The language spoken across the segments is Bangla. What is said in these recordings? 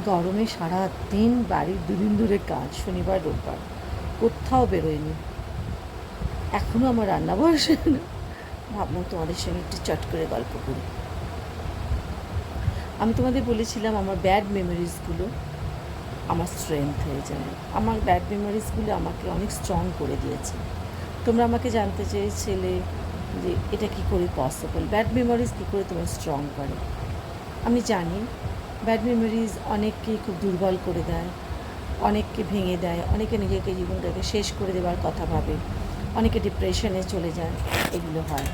গরমে সারা দিন বাড়ির দুদিন ধরে কাজ, শনিবার রোববার কোথাও বেরোয়নি। এখনও আমার রান্না বসে না। ভাবলাম তোমাদের সঙ্গে একটু চট করে গল্প করি। আমি তোমাদের বলেছিলাম আমার ব্যাড মেমোরিজগুলো আমার স্ট্রেংথ হয়ে যায়। আমার ব্যাড মেমোরিজগুলো আমাকে অনেক স্ট্রং করে দিয়েছে। তোমরা আমাকে জানতে চেয়েছিলে যে এটা কী করে পসিবল, ব্যাড মেমোরিজ কী করে তোমার স্ট্রং করে। আমি জানি ব্যাড মেমোরিজ অনেককেই খুব দুর্বল করে দেয়, অনেককে ভেঙে দেয়, অনেকে নিজেকে জীবনটাকে শেষ করে দেওয়ার কথা ভাবে, অনেকে ডিপ্রেশনে চলে যায়। এগুলো হয়।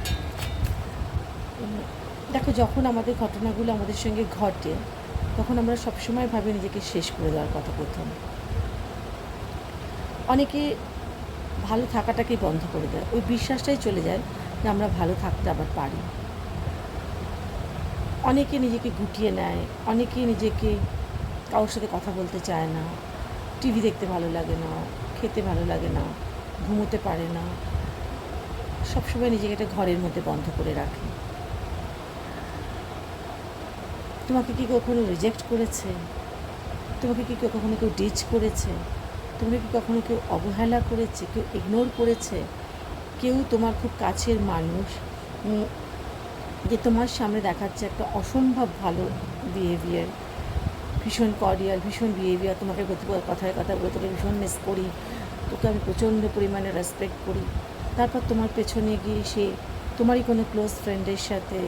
দেখো, যখন আমাদের ঘটনাগুলো আমাদের সঙ্গে ঘটে তখন আমরা সবসময় ভাবি নিজেকে শেষ করে দেওয়ার কথা প্রথম। অনেকে ভালো থাকাটাকেই বন্ধ করে দেয়, ওই বিশ্বাসটাই চলে যায় যে আমরা ভালো থাকতে আবার পারি। অনেকে নিজেকে গুটিয়ে নেয়, অনেকে নিজেকে কারোর সাথে কথা বলতে চায় না, টিভি দেখতে ভালো লাগে না, খেতে ভালো লাগে না, ঘুমোতে পারে না, সবসময় নিজেকে একটা ঘরের মধ্যে বন্ধ করে রাখে। তোমাকে কি কখনো রিজেক্ট করেছে? তোমাকে কি কখনো কেউ ডিচ করেছে? তোমাকে কি কখনো কেউ অবহেলা করেছে, কেউ ইগনোর করেছে? কেউ তোমার খুব কাছের মানুষ যে তোমার সামনে দেখাচ্ছে একটা অসম্ভব ভালো বিহেভিয়ার, ভীষণ কর্ডিয়াল, ভীষণ বিহেভিয়ার, তোমাকে কথায় কথা বলে তোকে ভীষণ মিস করি, তোকে আমি প্রচণ্ড পরিমাণে রেসপেক্ট করি, তারপর তোমার পেছনে গিয়ে সে তোমারই কোনো ক্লোজ ফ্রেন্ডের সাথে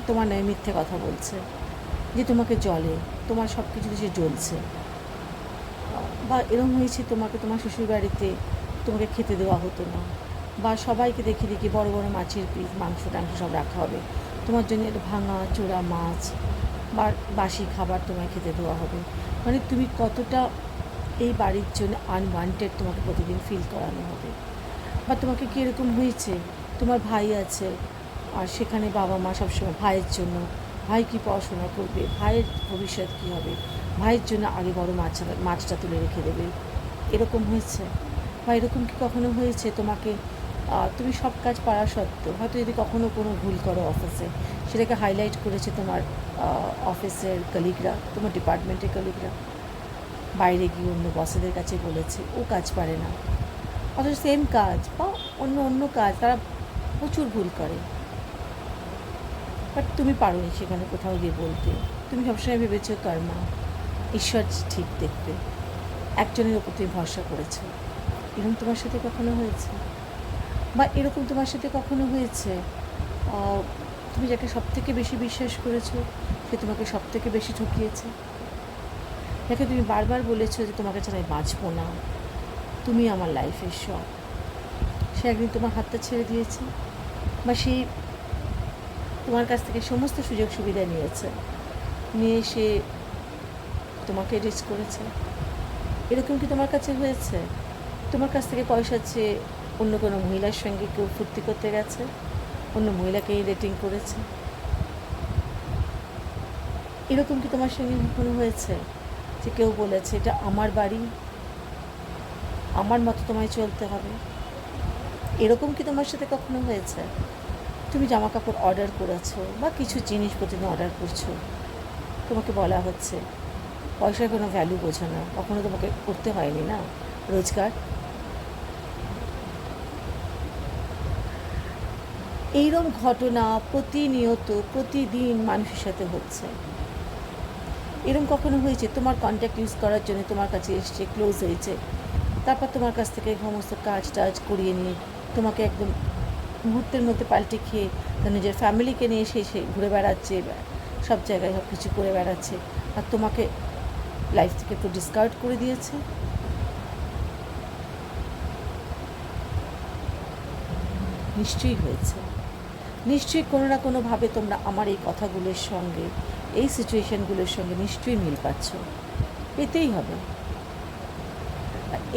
তোমার নয় মিথ্যে কথা বলছে, যে তোমাকে জ্বলে, তোমার সব কিছুতে সে জ্বলছে। বা এরকম হয়েছে তোমাকে তোমার শ্বশুরবাড়িতে তোমাকে খেতে দেওয়া হতো না, বা সবাইকে দেখে দেখে বড় বড় মাছের পিস, মাংস টাংস সব রাখা হবে, তোমার জন্য একটা ভাঙা চোরা মাছ বা বাসি খাবার তোমায় খেতে দেওয়া হবে। মানে তুমি কতটা এই বাড়ির জন্য আনওয়ান্টেড তোমাকে প্রতিদিন ফিল করানো হবে। বা তোমাকে কি এরকম হয়েছে, তোমার ভাই আছে আর সেখানে বাবা মা সবসময় ভাইয়ের জন্য, ভাই কি পড়াশোনা করবে, ভাইয়ের ভবিষ্যৎ কী হবে, ভাইয়ের জন্য আগে বড় মাছটা তুলে রেখে দেবে, এরকম হয়েছে? বা এরকম কি কখনো হয়েছে তোমাকে তুমি সব কাজ পারা সত্ত্বেও হয়তো যদি কখনো কোনো ভুল করো অফিসে, সেটাকে হাইলাইট করেছে তোমার অফিসের কলিগরা, তোমার ডিপার্টমেন্টের কলিগরা, বাইরে গিয়ে অন্য বসেদের কাছে বলেছে ও কাজ পারে না, অথচ সেম কাজ বা অন্য অন্য কাজ তারা প্রচুর ভুল করে, বাট তুমি পারো নি সেখানে কোথাও গিয়ে বলতে। তুমি সবসময় ভেবেছো কর্মা, ঈশ্বর ঠিক দেখবে, একজনের ওপর তুমি ভরসা করেছো। এরকম তোমার সাথে কখনো হয়েছে? বা এরকম তোমার সাথে কখনো হয়েছে তুমি যাকে সবথেকে বেশি বিশ্বাস করেছো সে তোমাকে সবথেকে বেশি ঠকিয়েছে? যাকে তুমি বারবার বলেছো যে তোমাকে ছাড়া আমি বাঁচবো না, তুমি আমার লাইফের সব, সে একদিন তোমার হাতটা ছেড়ে দিয়েছে, বা সে তোমার কাছ থেকে সমস্ত সুযোগ সুবিধা নিয়ে সে তোমাকে রিচ করেছে। এরকম কি তোমার কাছে হয়েছে? তোমার কাছ থেকে পয়সা চেয়ে অন্য কোনো মহিলার সঙ্গে কেউ ফুর্তি করতে গেছে, অন্য মহিলাকেই রেটিং করেছে? এরকম কি তোমার সঙ্গে কখনো হয়েছে যে কেউ বলেছে এটা আমার বাড়ি, আমার মতো তোমায় চলতে হবে? এরকম কি তোমার সাথে কখনো হয়েছে? তুমি জামা কাপড় অর্ডার করেছো বা কিছু জিনিস প্রতিদিন অর্ডার করছো, তোমাকে বলা হচ্ছে পয়সার কোনো ভ্যালু বোঝো না, কখনো তোমাকে করতে হয়নি না রোজগার? এইরকম ঘটনা প্রতিনিয়ত প্রতিদিন মানুষের সাথে হচ্ছে। এরকম কখনো হয়েছে তোমার কন্ট্যাক্ট ইউজ করার জন্য তোমার কাছে এসছে, ক্লোজ হয়েছে, তারপর তোমার কাছ থেকে সমস্ত কাজ টাজ করিয়ে নিয়ে তোমাকে একদম মুহূর্তের মধ্যে পাল্টে খেয়ে তার নিজের ফ্যামিলিকে নিয়ে সে ঘুরে বেড়াচ্ছে, সব জায়গায় সব কিছু করে বেড়াচ্ছে, আর তোমাকে লাইফ থেকে একটু ডিসকার্ড করে দিয়েছে? নিশ্চয়ই হয়েছে। নিশ্চয়ই কোনো না কোনোভাবে তোমরা আমার এই কথাগুলোর সঙ্গে, এই সিচুয়েশানগুলোর সঙ্গে নিশ্চয়ই মিল পাচ্ছ, পেতেই হবে।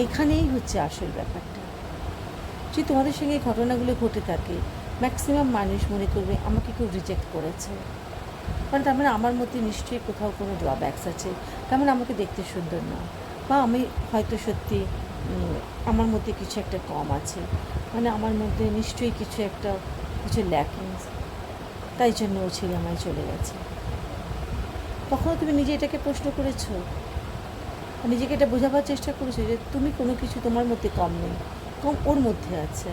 এখানেই হচ্ছে আসল ব্যাপারটা। যদি তোমাদের সঙ্গে এই ঘটনাগুলো ঘটে থাকে, ম্যাক্সিমাম মানুষ মনে করবে আমাকে কেউ রিজেক্ট করেছে, কারণ তার মানে আমার মধ্যে নিশ্চয়ই কোথাও কোনো ড্রব্যাকস আছে, তার মানে আমাকে দেখতে সুন্দর না, বা আমি হয়তো সত্যি আমার মধ্যে কিছু একটা কম আছে, মানে আমার মধ্যে নিশ্চয়ই কিছু ল্যাকিংস, তাই জন্য ও ছেড়ে আমায় চলে গেছে। কখনো তুমি নিজে এটাকে প্রশ্ন করেছো? নিজেকে এটা বোঝাবার চেষ্টা করেছো যে তুমি কোনো কিছু তোমার মধ্যে কম নেই, কম ওর মধ্যে আছে।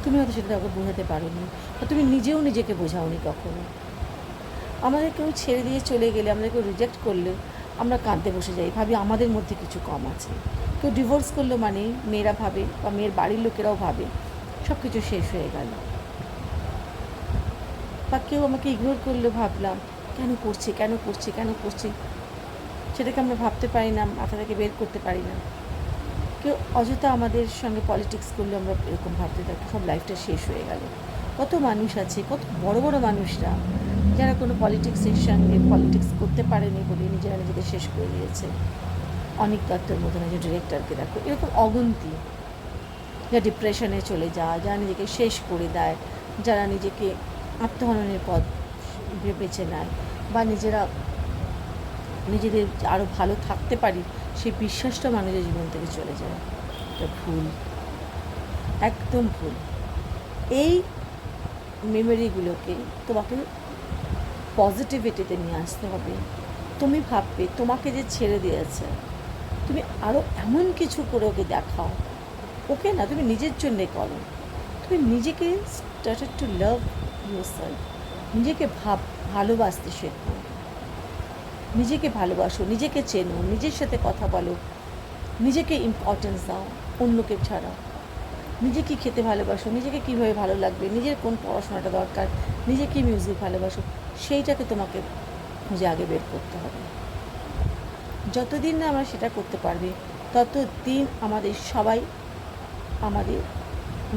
তুমি হয়তো সেটা কাউকে বোঝাতে পারোনি, বা তুমি নিজেও নিজেকে বোঝাওনি কখনো। আমাদের কেউ ছেড়ে দিয়ে চলে গেলে, আমাদের কেউ রিজেক্ট করলে আমরা কাঁদতে বসে যাই, ভাবি আমাদের মধ্যে কিছু কম আছে। কেউ ডিভোর্স করলো মানে মেয়েরা ভাবে, বা মেয়ের বাড়ির লোকেরাও ভাবে সব কিছু শেষ হয়ে গেল। বা কেউ আমাকে ইগনোর করলে ভাবলাম কেন করছে, কেন করছে, কেন করছে, সেটাকে আমরা ভাবতে পারি না, মাথা থেকে বের করতে পারি না। কেউ অযথা আমাদের সঙ্গে পলিটিক্স করলে আমরা এরকম ভাবতে থাকি সব লাইফটা শেষ হয়ে গেল। কত মানুষ আছে, কত বড় বড় মানুষরা যারা কোনো পলিটিক্সের সঙ্গে পলিটিক্স করতে পারেনি বলে নিজেরা নিজেদের শেষ করে দিয়েছে। অনেক দত্তর মতন একজন ডিরেক্টরকে দেখো, এরকম অগুন্তি, যা ডিপ্রেশনে চলে যায়, যারা নিজেকে শেষ করে দেয়, যারা নিজেকে আত্মহননের পথ বেছে নেয়, বা নিজেদের আরও ভালো থাকতে পারি সেই বিশ্বাসটা মানুষের জীবন থেকে চলে যায়। এটা ভুল, একদম ভুল। এই মেমোরিগুলোকে তোমাকে পজিটিভিটিতে নিয়ে আসতে হবে। তুমি ভাববে তোমাকে যে ছেড়ে দিয়েছে, তুমি আরও এমন কিছু করে ওকে দেখাও। ওকে না, তুমি নিজের জন্যে করো। তুমি নিজেকে স্টার্টেড টু লাভ ইয়োরসেলফ, নিজেকে ভালোবাসতে শেখো, নিজেকে ভালোবাসো, নিজেকে চেনো, নিজের সাথে কথা বলো, নিজেকে ইম্পর্টেন্স দাও অন্যকে ছাড়া। নিজে কী খেতে ভালোবাসো, নিজেকে কীভাবে ভালো লাগবে, নিজের কোন পড়াশোনাটা দরকার, নিজে কী মিউজিক ভালোবাসো, সেইটাকে তোমাকে খুঁজে আগে বের করতে হবে। যতদিন না আমরা সেটা করতে পারবে, ততদিন আমাদের সবাই আমাদের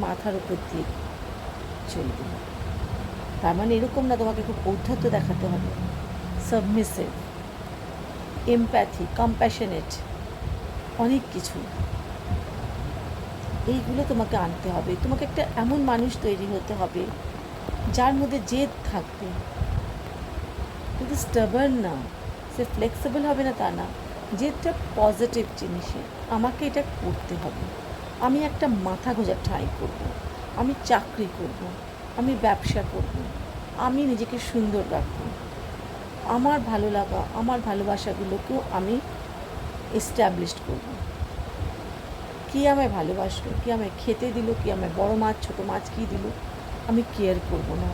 মাথার উপর দিয়ে চলবে। তার মানে এরকম না তোমাকে খুব ঔদ্ধত্য দেখাতে হবে। সাবমিসিভ, এমপ্যাথি, কম্প্যাশনেট, অনেক কিছু, এইগুলো তোমাকে আনতে হবে। তোমাকে একটা এমন মানুষ তৈরি হতে হবে যার মধ্যে জেদ থাকবে, কিন্তু স্টাবার্ন না, সে ফ্লেক্সিবল হবে না তা না। জেদটা পজিটিভ জিনিসে, আমাকে এটা করতে হবে, আমি একটা মাথা গোঁজার ট্রাই করব, আমি চাকরি করব, আমি ব্যবসা করব, আমি নিজেকে সুন্দর রাখব, আমার ভালো লাগা, আমার ভালোবাসাগুলোকেও আমি এস্টাবলিশড করব। কে আমায় ভালোবাসলো, কে আমায় খেতে দিল, কে আমায় বড় মাছ ছোটো মাছ কী দিল, আমি কেয়ার করব না।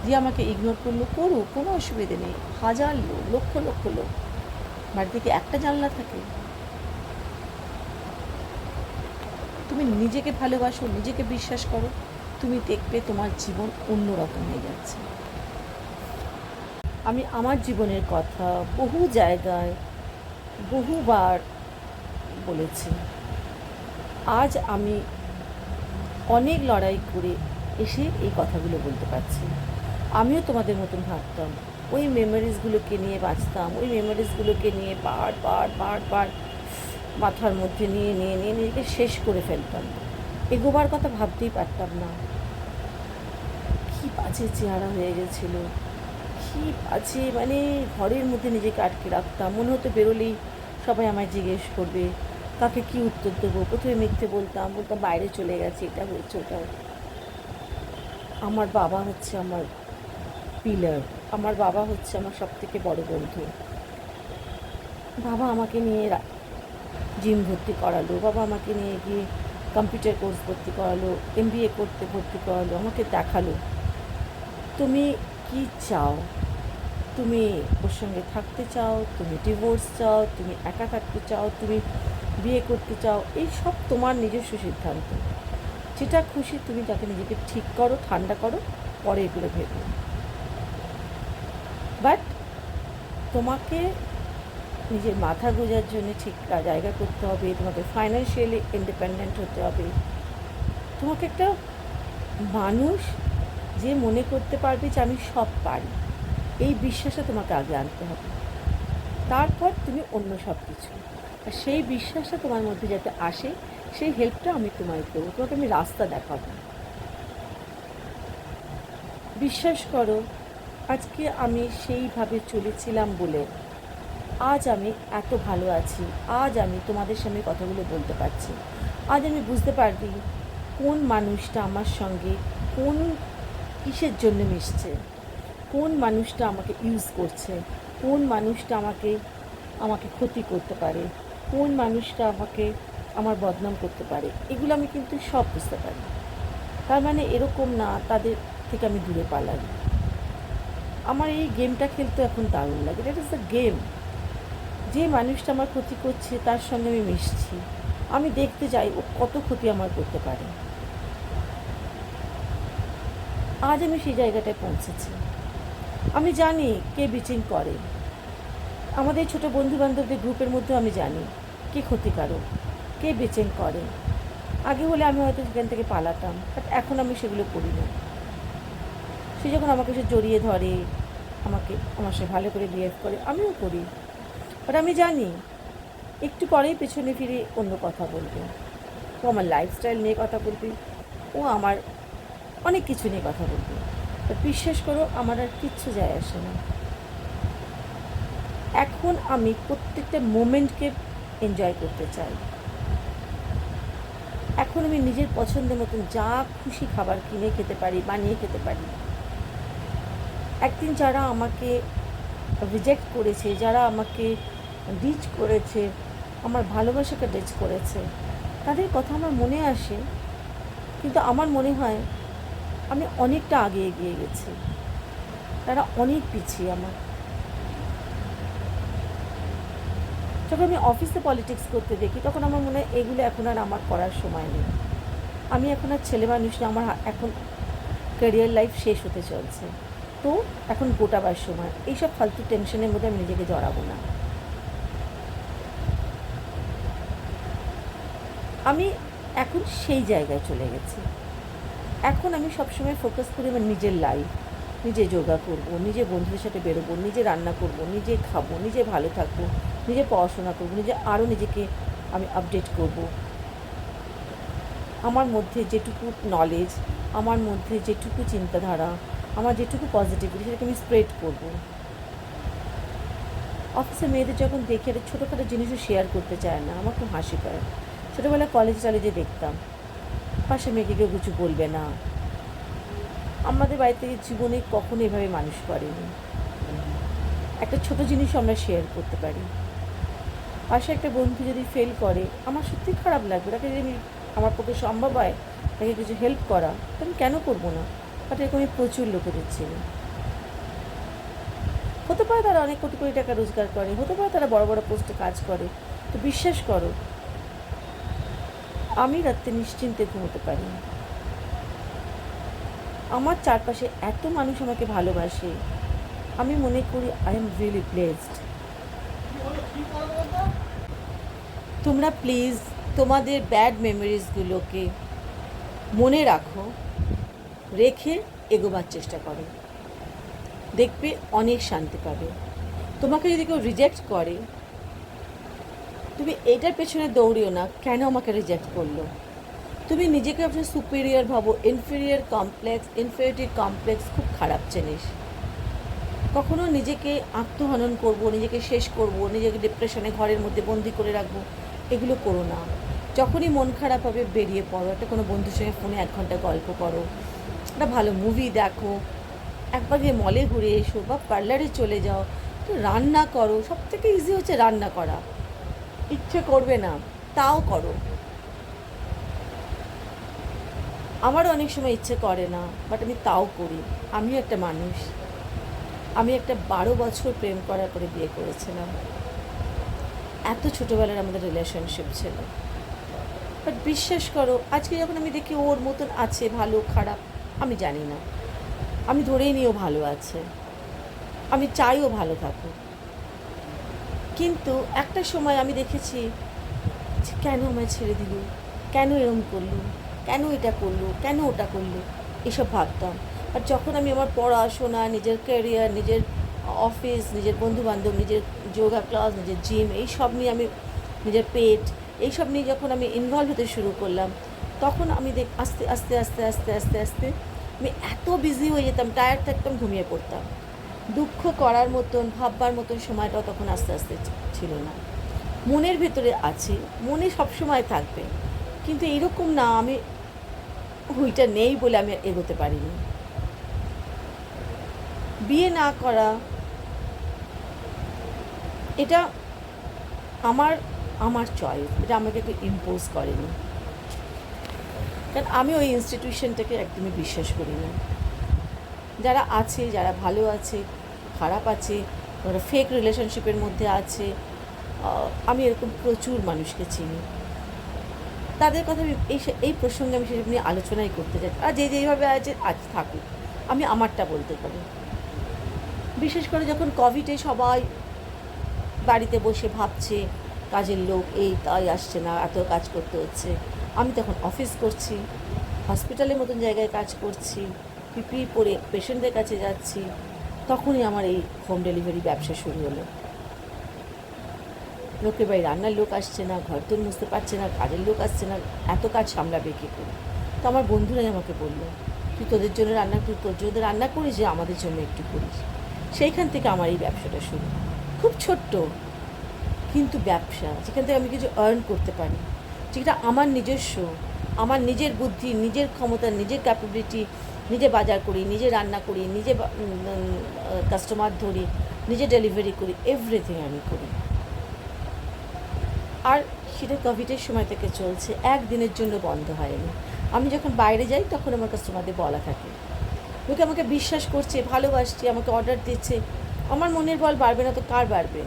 যে আমাকে ইগনোর করলো করুক, কোনো অসুবিধে নেই। হাজার লোক, লক্ষ লক্ষ লোক, বাড়িতে কি একটা জানলা থাকে? তুমি নিজেকে ভালোবাসো, নিজেকে বিশ্বাস করো, তুমি দেখবে তোমার জীবন অন্যরকম হয়ে যাচ্ছে। আমি আমার জীবনের কথা বহু জায়গায় বহুবার বলেছি। আজ আমি অনেক লড়াই করে এসে এই কথাগুলো বলতে পারছি। আমিও তোমাদের মতন ভাবতাম, ওই মেমোরিজগুলোকে নিয়ে বাঁচতাম, ওই মেমোরিজগুলোকে নিয়ে বার মাথার মধ্যে নিয়ে নিজেকে শেষ করে ফেলতাম। এগোবার কথা ভাবতেই পারতাম না। কী বাজে চেহারা হয়ে গেছিলো, কী বাজে, মানে ঘরের মধ্যে নিজেকে আটকে রাখতাম। মনে হতো বেরোলেই সবাই আমায় জিজ্ঞেস করবে, কাকে কী উত্তর দেবো। প্রথমে মিথ্যে বলতাম বাইরে চলে গেছে, এটা হয়েছে ওটা। আমার বাবা হচ্ছে আমার পিলার, আমার বাবা হচ্ছে আমার সবথেকে বড় বন্ধু। বাবা আমাকে নিয়ে জিম ভর্তি করালো, বাবা আমাকে নিয়ে গিয়ে কম্পিউটার কোর্স ভর্তি করালো, MBA করতে ভর্তি করালো, আমাকে দেখালো তুমি কি চাও, তুমি ওর সঙ্গে থাকতে চাও, তুমি ডিভোর্স চাও, তুমি একা থাকতে চাও, তুমি বিয়ে করতে চাও, এই সব তোমার নিজস্ব সিদ্ধান্ত। যেটা খুশি তুমি তাকে নিজেকে ঠিক করো, ঠান্ডা করো, পরে এগুলো ভেবো। বাট তোমাকে নিজের মাথা গোঁজার জন্য ঠিক জায়গা করতে হবে, তোমাকে ফাইন্যান্সিয়ালি ইন্ডিপেন্ডেন্ট হতে হবে, তোমাকে একটা মানুষ যে মনে করতে পারবে যে আমি সব পারি, এই বিশ্বাসটা তোমাকে আগে আনতে হবে। তারপর তুমি অন্য সব কিছু, আর সেই বিশ্বাসটা তোমার মধ্যে যাতে আসে, সেই হেল্পটা আমি তোমায় দেবো, তোমাকে আমি রাস্তা দেখাবো। বিশ্বাস করো, আজকে আমি সেইভাবে চলেছিলাম বলে আজ আমি এত ভালো আছি। আজ আমি তোমাদের সামনে কথাগুলো বলতে পারছি। আজ আমি বুঝতে পারবি কোন মানুষটা আমার সঙ্গে কোন কিসের জন্য মিশছে। কোন মানুষটা আমাকে ইউজ করছে, কোন মানুষটা আমাকে আমাকে ক্ষতি করতে পারে, কোন মানুষটা আমাকে আমার বদনাম করতে পারে, এগুলো আমি কিন্তু সব বুঝতে পারি। তার মানে এরকম না তাদের থেকে আমি দূরে পালাই। আমার এই গেমটা খেলতে এখন দারুণ লাগে। That is the game. যে মানুষটা আমার ক্ষতি করছে তার সঙ্গে আমি মিশছি, আমি দেখতে যাই ও কত ক্ষতি আমার করতে পারে। আজ আমি সেই জায়গাটায় পৌঁছেছি। আমি জানি কে বিচিং করে। আমাদের ছোটো বন্ধুবান্ধবদের গ্রুপের মধ্যেও আমি জানি কে ক্ষতিকারক, কে বিচিং করে। আগে হলে আমি হয়তো সেখান থেকে পালাতাম, বাট এখন আমি সেগুলো করি না। সে যখন আমাকে সে জড়িয়ে ধরে, আমাকে আমার সাথে ভালো করে বিহেভ করে, আমিও করি। বাট আমি জানি একটু পরেই পেছনে ফিরে অন্য কথা বলবে। ও আমার লাইফস্টাইল নিয়ে কথা বলবে, ও আমার অনেক কিছু নিয়ে কথা বলবে। বাট বিশ্বাস করো, আমার আর কিচ্ছু যায় আসে না। এখন আমি প্রত্যেকটা মোমেন্টকে এনজয় করতে চাই। এখন আমি নিজের পছন্দের মতন যা খুশি খাবার কিনে খেতে পারি, বানিয়ে খেতে পারি। একদিন যারা আমাকে রিজেক্ট করেছে, যারা আমাকে ডিচ করেছে, আমার ভালোবাসাকে ডিচ করেছে, তাদের কথা আমার মনে আসে, কিন্তু আমার মনে হয় আমি অনেকটা আগে এগিয়ে গেছি, তারা অনেক পিছিয়ে আমার। যখন আমি অফিসে পলিটিক্স করতে দেখি তখন আমার মনে হয় এগুলো এখন আর আমার করার সময় নেই। আমি এখন আর ছেলে মানুষ না, আমার এখন ক্যারিয়ার লাইফ শেষ হতে চলছে, তো এখন গোটাবার সময়। এইসব ফালতু টেনশনের মধ্যে আমি নিজেকে জড়াবো না। আমি এখন সেই জায়গায় চলে গেছি। এখন আমি সবসময় ফোকাস করি আমার নিজের লাইফ, নিজে যোগা করব, নিজে বন্ধুদের সাথে বেরোবো, নিজে রান্না করব, নিজে খাবো, নিজে ভালো থাকবো, নিজে পড়াশোনা করবো, নিজে আরও নিজেকে আমি আপডেট করব। আমার মধ্যে যেটুকু নলেজ, আমার মধ্যে যেটুকু চিন্তাধারা, আমার যেটুকু পজিটিভিটি, সেটাকে আমি স্প্রেড করব। অফিসে মেয়েদের যখন দেখি একটা ছোটোখাটো জিনিসও শেয়ার করতে চায় না, আমার খুব হাসি পায়। ছোটোবেলায় কলেজে দেখতাম পাশে মেয়েকে কেউ কিছু বলবে না। আমাদের বাড়ি থেকে জীবনে কখনো এভাবে মানুষ করেনি। একটা ছোটো জিনিসও আমরা শেয়ার করতে পারি। পাশে একটা বন্ধু যদি ফেল করে, আমার সত্যিই খারাপ লাগবে। তাকে যদি আমার পক্ষে সম্ভব হয় তাকে কিছু হেল্প করা, তো আমি কেন করবো না? বাট এরকম আমি প্রচুর লোকেদের চিনি। হতে পারে তারা অনেক কোটি কোটি টাকা রোজগার করে, হতে পারে তারা বড় বড় পোস্টে কাজ করে, তো বিশ্বাস করো আমি রাত্রে নিশ্চিন্তে ঘুমোতে পারি। আমার চারপাশে এত মানুষ আমাকে ভালোবাসে, আমি মনে করি আই এম রিয়েলি ব্লেসড। তোমরা প্লিজ তোমাদের ব্যাড মেমোরিজগুলোকে মনে রাখো, রেখে এগোবার চেষ্টা করো, দেখবে অনেক শান্তি পাবে। তোমাকে যদি কেউ রিজেক্ট করে, তুমি এটার পেছনে দৌড়িও না কেন আমাকে রিজেক্ট করলো। তুমি নিজেকে আপনার সুপিরিয়র ভাবো। ইনফেরিয়রিটি কমপ্লেক্স খুব খারাপ জিনিস। কখনো নিজেকে আত্মহনন করব, নিজেকে শেষ করব, নিজেকে ডিপ্রেশনে ঘরের মধ্যে বন্দি করে রাখবো, এগুলো করো না। যখনই মন খারাপ হবে বেরিয়ে পড়ো, একটা কোনো বন্ধুর সঙ্গে ফোনে 1 ঘন্টা গল্প করো, একটা ভালো মুভি দেখো, একবার গিয়ে মলে ঘুরে এসো বা পার্লারে চলে যাও, রান্না করো। সবথেকে ইজি হচ্ছে রান্না করা। ইচ্ছে করবে না তাও করো। আমারও অনেক সময় ইচ্ছে করে না, বাট আমি তাও করি। আমিও একটা মানুষ। আমি একটা 12 বছর প্রেম করার পরে বিয়ে করেছিলাম। এত ছোটোবেলার আমাদের রিলেশনশিপ ছিল, বাট বিশ্বাস করো আজকে যখন আমি দেখি ওর মতন আছে, ভালো খারাপ আমি জানি না, আমি ধরেই নিই ও ভালো আছে, আমি চাই ও ভালো থাকুক। কিন্তু একটা সময় আমি দেখেছি যে কেন আমায় ছেড়ে দিল, কেন এরম করলো, কেন এটা করলো, কেন ওটা করলো, এসব ভাবতাম। আর যখন আমি আমার পড়াশোনা, নিজের ক্যারিয়ার, নিজের অফিস, নিজের বন্ধুবান্ধব, নিজের যোগা ক্লাস, নিজের জিম, এই সব নিয়ে আমি, নিজের পেট, এইসব নিয়ে যখন আমি ইনভলভ হতে শুরু করলাম, তখন আমি আস্তে আস্তে আস্তে আস্তে আস্তে আস্তে আমি এত বিজি হয়ে যেতাম, টায়ার্ড থাকতাম, ঘুমিয়ে পড়তাম। দুঃখ করার মতন, ভাববার মতন সময়টাও তখন আস্তে আস্তে ছিল না। মনের ভেতরে আছে, মনে সবসময় থাকবে, কিন্তু এরকম না আমি ওইটা নেই বলে আমি এগোতে পারিনি। বিয়ে না করা, এটা আমার আমার চয়েস, এটা আমাকে কেউ ইম্পোজ করেনি। কারণ আমি ওই ইনস্টিটিউশনটাকে একদমই বিশ্বাস করি না। যারা আছে, যারা ভালো আছে, খারাপ আছে, ওরা ফেক রিলেশনশিপের মধ্যে আছে, আমি এরকম প্রচুর মানুষকে চিনি। তাদের কথা আমি এই প্রসঙ্গে আমি সেসব নিয়ে আলোচনাই করতে চাই। আর যে যেইভাবে আছে আজ থাকুক, আমি আমারটা বলতে পারি। বিশেষ করে যখন কোভিডে সবাই বাড়িতে বসে ভাবছে কাজের লোক এই তাই আসছে না, এত কাজ করতে হচ্ছে, আমি তখন অফিস করছি, হসপিটালের মতন জায়গায় কাজ করছি, পিপি পরে পেশেন্টদের কাছে যাচ্ছি, তখনই আমার এই হোম ডেলিভারি ব্যবসা শুরু হলো। লোকের বাড়ি রান্নার লোক আসছে না, ঘর তোর মুছতে পারছে না, কাজের লোক আসছে না, এত কাজ সামলাবে কী করে? তো আমার বন্ধুরাই আমাকে বললো, তুই তোদের জন্য রান্না, তুই তোর জন্য রান্না করিস, যে আমাদের জন্য একটু করিস। সেইখান থেকে আমার এই ব্যবসাটা শুরু। খুব ছোট্ট কিন্তু ব্যবসা, যেখান থেকে আমি কিছু আর্ন করতে পারি, যেটা আমার নিজস্ব, আমার নিজের বুদ্ধি, নিজের ক্ষমতা, নিজের ক্যাপাবিলিটি, নিজে বাজার করি, নিজে রান্না করি, নিজে কাস্টমার ধরি, নিজে ডেলিভারি করি, এভরিথিং আমি করি। আর সেটা কোভিডের সময় থেকে চলছে, একদিনের জন্য বন্ধ হয়নি। আমি যখন বাইরে যাই তখন আমার কাস্টমারদের বলা থাকে, লোকে আমাকে বিশ্বাস করছে, ভালোবাসছে, আমাকে অর্ডার দিচ্ছে, আমার মনের বল বাড়বে না তো কার বাড়বে?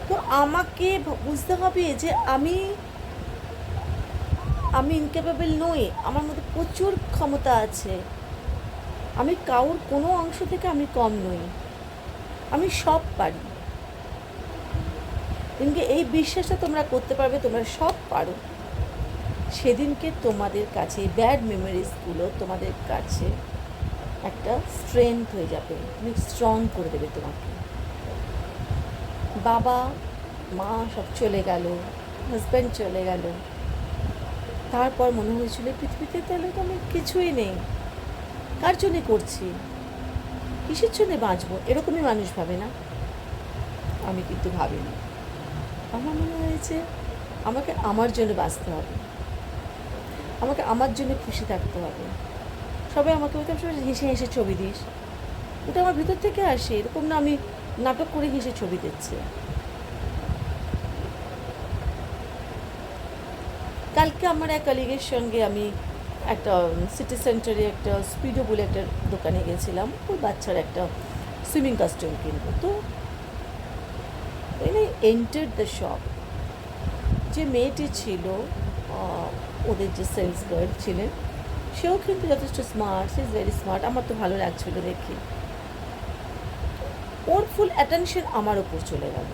তো আমাকে বুঝতে হবে যে আমি ইনক্যাপেবল নই, আমার মধ্যে প্রচুর ক্ষমতা আছে, আমি কারোর কোনো অংশ থেকে আমি কম নই, আমি সব পারি। দিনকে এই বিশ্বাসটা তোমরা করতে পারবে, তোমরা সব পারো, সেদিনকে তোমাদের কাছে ব্যাড মেমোরিজগুলো তোমাদের কাছে একটা স্ট্রেংথ হয়ে যাবে, অনেক স্ট্রং করে দেবে তোমাকে। বাবা মা সব চলে গেল, হাজব্যান্ড চলে গেল, তারপর মনে হয়েছিল পৃথিবীতে তাহলে তো আমি কিছুই নেই, কার জন্যে করছি, কিসের জন্যে বাঁচবো, এরকমই মানুষ ভাবে না? আমি কিন্তু ভাবিনি। আমার মনে হয়েছে আমাকে আমার জন্য বাঁচতে হবে, আমাকে আমার জন্য খুশি থাকতে হবে। সবাই আমাকে বলতে হেসে হেসে ছবি দিস, ওটা আমার ভিতর থেকে আসে, এরকম না আমি নাটক করে হেসে ছবি দিচ্ছি। কালকে আমার এক কলিগের সঙ্গে আমি একটা সিটি সেন্টারে একটা স্পিডো বলে একটা দোকানে গেছিলাম, ওই বাচ্চার একটা সুইমিং কস্টিউম কিনবো। তো এন্টার দ্য শপ, যে মেয়েটি ছিল ওদের যে সেলস গার্ড ছিলেন, সেও কিন্তু যথেষ্ট smart, she is very smart, আমার তো ভালো লাগছিলো দেখে। ওর ফুল অ্যাটেনশন আমার ওপর চলে গেল,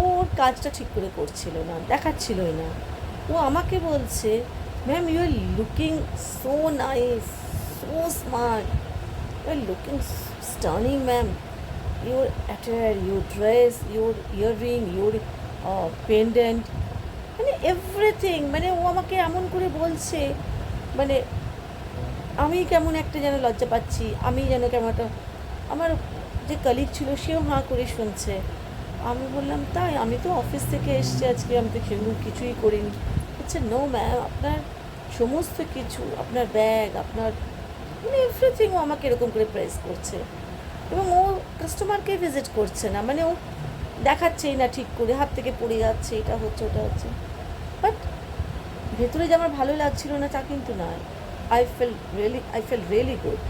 ওর কাজটা ঠিক করে করছিল না, দেখাচ্ছিলই না। ও আমাকে বলছে, ma'am you are looking so nice, so smart, you are looking stunning ma'am, your attire, your dress, your earring, your pendant, মানে এভরিথিং, মানে ও আমাকে এমন করে বলছে, মানে আমি কেমন একটা যেন লজ্জা পাচ্ছি, আমি যেন কেমন একটা, আমার যে কলিগ ছিল সেও হাঁ করে শুনছে। আমি বললাম তাই, আমি তো অফিস থেকে এসছি আজকে, আমি তো সেরকম কিছুই করিনি। আচ্ছা নো ম্যাম, আপনার সমস্ত কিছু, আপনার ব্যাগ, আপনার মানে এভরিথিং ও আমাকে এরকম করে প্রেস করছে, এবং ও কাস্টমারকে ভিজিট করছে না, মানে ও দেখাচ্ছেই না ঠিক করে, হাত থেকে পড়ে যাচ্ছে, এটা হচ্ছে ওটা হচ্ছে। বাট ভেতরে যে আমার ভালো লাগছিল না তা কিন্তু নয়, আই ফেল রিয়েলি গুড,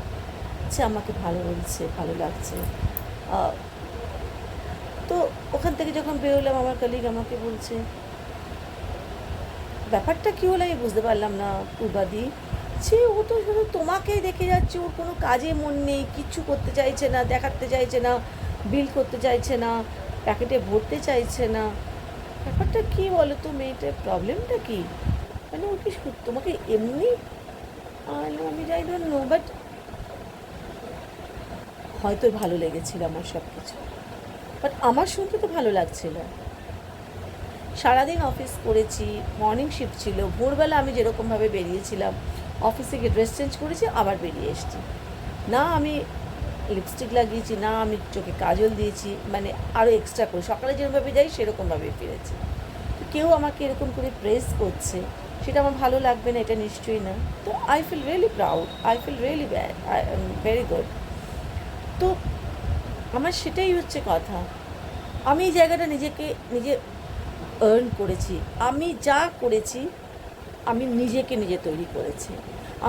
আচ্ছা আমাকে ভালো বলছে, ভালো লাগছে। তো ওখান থেকে যখন বেরোলাম, আমার কলিগ আমাকে বলছে, ব্যাপারটা কী হলো আমি বুঝতে পারলাম না পূর্বাদি, সে ও তো শুধু তোমাকেই দেখে যাচ্ছে, ওর কোনো কাজে মন নেই, কিচ্ছু করতে চাইছে না, দেখাতে চাইছে না, বিল করতে চাইছে না, প্যাকেটে ভরতে চাইছে না। ব্যাপারটা কী বলো তো, মেয়েটার প্রবলেমটা কী? মানে ও কি তোমাকে এমনি, আমি যাই ডোন্ট নো, বাট হয়তো ভালো লেগেছিল আমার সব কিছু, বাট আমার শুনতে তো ভালো লাগছিল। সারাদিন অফিস করেছি, মর্নিং শিফট ছিল, ভোরবেলা আমি যেরকমভাবে বেরিয়েছিলাম, অফিস থেকে ড্রেস চেঞ্জ করেছি, আবার বেরিয়ে এসেছি, না আমি লিপস্টিক লাগিয়েছি, না আমি চোখে কাজল দিয়েছি, মানে আরও এক্সট্রা করে সকালে যেরকমভাবে যাই সেরকমভাবে ফিরেছি। তো কেউ আমাকে এরকম করে প্রেস করছে, সেটা আমার ভালো লাগবে না, এটা নিশ্চয়ই না। তো I feel really proud, I feel really bad, I very good. তো আমার সেটাই হচ্ছে কথা। আমি এই জায়গাটা নিজে আর্ন করেছি। আমি যা করেছি আমি নিজে তৈরি করেছি।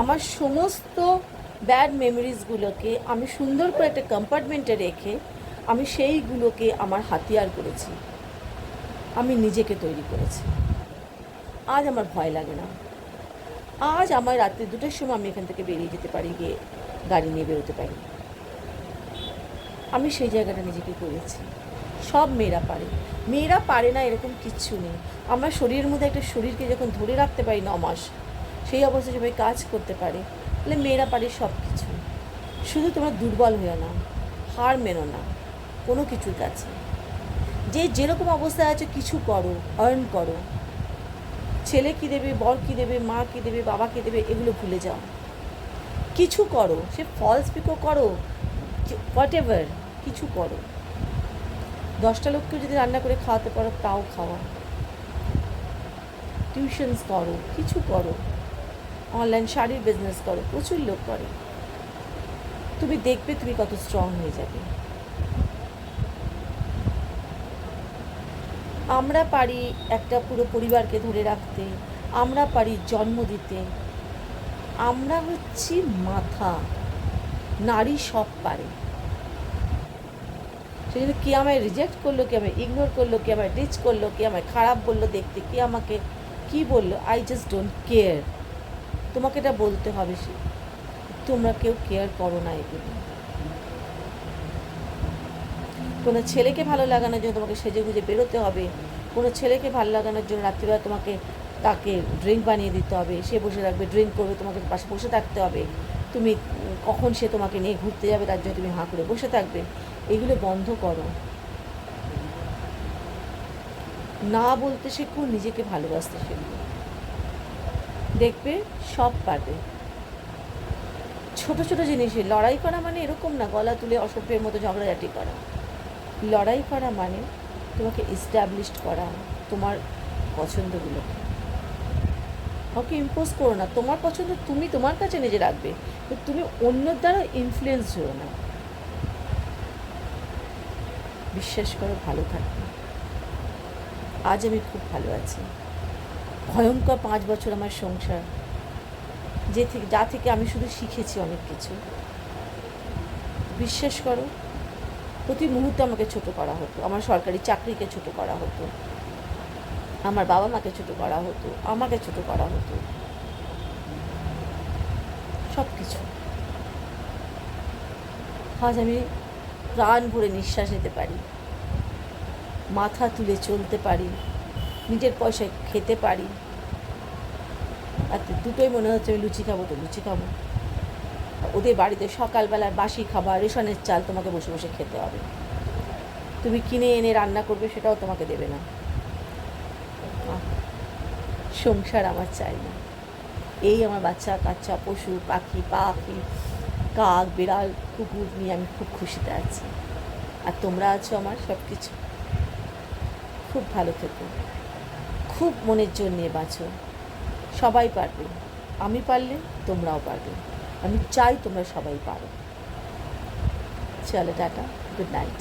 আমার সমস্ত ব্যাড মেমোরিজগুলোকে আমি সুন্দর করে একটা কম্পার্টমেন্টে রেখে আমি সেইগুলোকে আমার হাতিয়ার করেছি। আমি নিজেকে তৈরি করেছি। আজ আমার ভয় লাগে না। আজ আমার রাত্রি 2টোর সময় আমি এখান থেকে বেরিয়ে যেতে পারি, গিয়ে গাড়ি নিয়ে বেরোতে পারি। আমি সেই জায়গাটা নিজেকে করেছি। সব মেয়েরা পারে না এরকম কিচ্ছু নেই। আমরা শরীরের মধ্যে একটা শরীরকে যখন ধরে রাখতে পারি 9 মাস, সেই অবস্থায় সবাই কাজ করতে পারে, তাহলে মেয়েরা পারে সব কিছু। শুধু তোমরা দুর্বল হয়ে না, হার মেনো না কোনো কিছুর কাছে। যে যেরকম অবস্থায় আছে কিছু করো, আর্ন করো। ছেলে কী দেবে, বর কী দেবে, মা কী দেবে, বাবা কী দেবে, এগুলো ভুলে যাও। কিছু করো, সে ফলস পিকো করো, হোয়াট এভার, কিছু করো। 10টা লোককে যদি রান্না করে খাওয়াতে পারো তাও খাওয়া। টিউশনস করো, কিছু করো, অনলাইন শাড়ির বিজনেস করো, প্রচুর লোক করে। তুমি দেখবে তুমি কত স্ট্রং হয়ে যাবে। আমরা পারি একটা পুরো পরিবারকে ধরে রাখতে, আমরা পারি জন্ম দিতে, আমরা হচ্ছি মাথা। নারী সব পারে। সেই জন্য কে আমায় রিজেক্ট করলো, কে আমায় ইগনোর করলো, কে আমায় ডিচ করলো, কে আমায় খারাপ বললো দেখতে, কে আমাকে কী বললো, আই জাস্ট ডোন্ট কেয়ার। তোমাকে এটা বলতে হবে, তোমরা কেউ কেয়ার করো না এগুলো। কোনো ছেলেকে ভালো লাগানোর জন্য তোমাকে সেজে গুজে বেরোতে হবে, কোনো ছেলেকে ভালো লাগানোর জন্য রাত্রিবেলা তাকে ড্রিঙ্ক বানিয়ে দিতে হবে, সে বসে থাকবে, ড্রিঙ্ক করবে, তোমাকে পাশে বসে থাকতে হবে। তুমি কখন সে তোমাকে নিয়ে ঘুরতে যাবে তার জন্য তুমি হাঁ করে বসে থাকবে। এগুলো বন্ধ করো। না বলতে শেখো, নিজেকে ভালোবাসতে শেখো, দেখবে সব পারবে। ছোট ছোট জিনিসে লড়াই করা মানে এরকম না গলা তুলে অসভ্যের মতো ঝগড়াঝাটি করা। লড়াই করা মানে তোমাকে এস্টাবলিশড করা তোমার পছন্দগুলোকে। কাউকে ইম্পোজ করো না। তোমার পছন্দ তুমি তোমার কাছে নিজে রাখবে, তুমি অন্যর দ্বারা ইনফ্লুয়েন্স হও না। বিশ্বাস করো, ভালো থাকবে। আজ আমি খুব ভালো আছি। ভয়ঙ্কর 5 বছর আমার সংসার, যা থেকে আমি শুধু শিখেছি অনেক কিছু। বিশ্বাস করো, প্রতি মুহূর্তে আমাকে ছোট করা হতো, আমার সরকারি চাকরিকে ছোট করা হতো, আমার বাবা মাকে ছোট করা হতো, আমাকে ছোট করা হতো, সব কিছু। আজ আমি প্রাণ ভরে নিঃশ্বাস নিতে পারি, মাথা তুলে চলতে পারি, নিজের পয়সায় খেতে পারি। আর দুটোই মনে হচ্ছে আমি লুচি খাবো তো লুচি খাবো। ওদের বাড়িতে সকালবেলার বাসি খাবার, রেশনের চাল তোমাকে বসে বসে খেতে হবে। তুমি কিনে এনে রান্না করবে, সেটাও তোমাকে দেবে না। সংসার আমার চাই না। এই আমার বাচ্চা কাচ্চা, পশু পাখি, কাক, বিড়াল, কুকুর নিয়ে আমি খুব খুশিতে আছি। আর তোমরা আছো আমার সব কিছু। খুব ভালো থেকো, খুব মনের জোর নিয়ে বাঁচো। সবাই পারবে। আমি পারলে তোমরাও পারবে। আমি চাই তোমরা সবাই পারো। চলো টাটা, গুড নাইট।